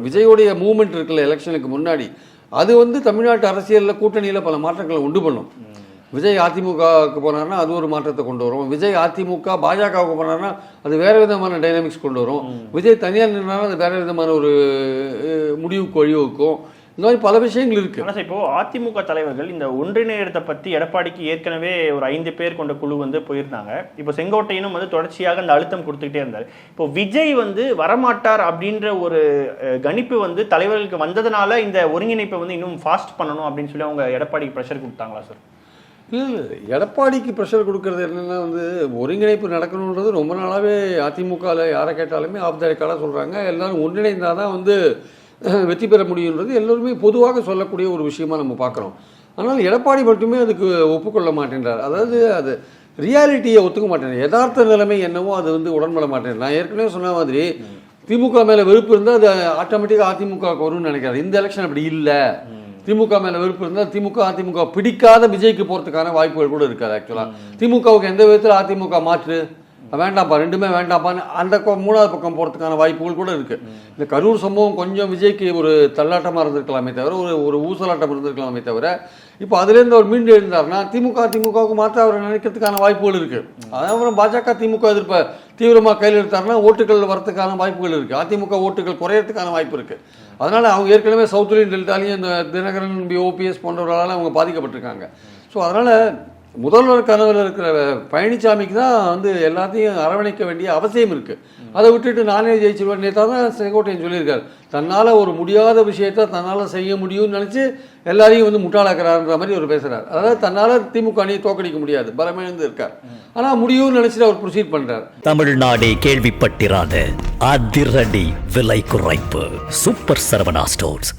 விஜயோடைய movement இருக்குல்ல எலெக்ஷனுக்கு முன்னாடி, அது வந்து தமிழ்நாட்டு அரசியலில் கூட்டணியில் பல மாற்றங்களை உண்டு பண்ணும். விஜய் அதிமுகவுக்கு போனார்னா அது ஒரு மாற்றத்தை கொண்டு வரும். விஜய் அதிமுக பாஜகவுக்கு போனார்னா அது வேறு விதமான டைனாமிக்ஸ் கொண்டு வரும். விஜய் தனியார் நின்றாலும் அது வேறு விதமான ஒரு முடிவுக்கு வழிவகுக்கும். இந்த மாதிரி பல விஷயங்கள் இருக்குது. ஆனால் இப்போ அதிமுக தலைவர்கள் இந்த ஒன்றிணையத்தை பற்றி எடப்பாடிக்கு ஏற்கனவே ஒரு 5 பேர் கொண்ட குழு வந்து போயிருந்தாங்க. இப்போ செங்கோட்டையனும் வந்து தொடர்ச்சியாக அந்த அழுத்தம் கொடுத்துக்கிட்டே இருந்தார். இப்போ விஜய் வந்து வரமாட்டார் அப்படின்ற ஒரு கணிப்பு வந்து தலைவர்களுக்கு வந்ததுனால இந்த ஒருங்கிணைப்பை வந்து இன்னும் ஃபாஸ்ட் பண்ணணும் அப்படின்னு சொல்லி அவங்க எடப்பாடிக்கு ப்ரெஷர் கொடுத்தாங்களா சார்? இல்லை, எடப்பாடிக்கு ப்ரெஷர் கொடுக்கறது என்னென்னா வந்து ஒருங்கிணைப்பு நடக்கணுன்றது ரொம்ப நாளாகவே அதிமுகவில் யாரை கேட்டாலுமே ஆஃப் த ரெக்கார்டாக சொல்கிறாங்க. எல்லோரும் ஒன்றிணைந்தால் தான் வந்து வெற்றி பெற முடியுன்றது எல்லோருமே பொதுவாக சொல்லக்கூடிய ஒரு விஷயமா நம்ம பார்க்குறோம். ஆனால் எடப்பாடி மட்டுமே அதுக்கு ஒப்புக்கொள்ள மாட்டேன்றார். அதாவது அது ரியாலிட்டியை ஒத்துக்க மாட்டேன். யதார்த்த நிலைமை என்னவோ அது வந்து உடன்பட மாட்டேன். நான் ஏற்கனவே சொன்ன மாதிரி திமுக மேலே வெறுப்பு இருந்தால் அது ஆட்டோமேட்டிக்காக அதிமுகவுக்கு வரும்னு நினைக்கிறார். இந்த எலெக்ஷன் அப்படி இல்லை. திமுக மேலே வெறுப்பு இருந்தால் அதிமுக பிடிக்காத விஜய்க்கு போகிறதுக்கான வாய்ப்புகள் கூட இருக்காது. ஆக்சுவலாக திமுகவுக்கு எந்த விதத்தில் அதிமுக மாற்று வேண்டாம்ப்பா, ரெண்டுமே வேண்டாம்ப்பான்னு அந்த 3வது பக்கம் போகிறதுக்கான வாய்ப்புகள் கூட இருக்குது. இந்த கரூர் சம்பவம் கொஞ்சம் விஜய்க்கு ஒரு தள்ளாட்டமாக இருந்திருக்கலாமே தவிர, ஒரு ஊசலாட்டம் இருந்திருக்கலாமே தவிர, இப்போ அதுலேருந்து அவர் மீண்டு எழுந்தார்னா திமுகவுக்கு மாற்ற அவர் நினைக்கிறதுக்கான வாய்ப்புகள் இருக்குது. அப்புறம் பாஜக திமுக எதிர்ப்பை தீவிரமாக கையில் எடுத்தார்னா ஓட்டுகள் வரத்துக்கான வாய்ப்புகள் இருக்குது. அதிமுக ஓட்டுகள் குறையறதுக்கான வாய்ப்பு இருக்குது. அதனால் அவங்க ஏற்கனவே சவுத்துலேயும் டெல்டாலையும் இந்த தினகரன் ஓபிஎஸ் போன்றவர்களால் அவங்க பாதிக்கப்பட்டிருக்காங்க. ஸோ அதனால் முதல்வர் கனவில் இருக்கிற பழனிசாமிக்கு தான் வந்து எல்லாத்தையும் அரவணைக்க வேண்டிய அவசியம் இருக்குது. அதை விட்டுட்டு நானே ஜெயிச்சிருவேன். நேற்று தான் செங்கோட்டையன் சொல்லியிருக்காரு, தன்னால் ஒரு முடியாத விஷயத்த தன்னால் செய்ய முடியும்னு நினச்சி எல்லாரையும் வந்து முட்டாளாக்குறாருன்ற மாதிரி அவர் பேசுகிறார். அதாவது தன்னால் திமுக அணியை தோக்கடிக்க முடியாது, பலமிழந்து இருக்கார். ஆனால் முடியும்னு நினச்சிட்டு அவர் ப்ரொசீட் பண்ணுறார். தமிழ்நாடே கேள்விப்பட்டிராத அதிரடி விலை குறைப்பு சூப்பர் சரவணா ஸ்டோர்ஸ்.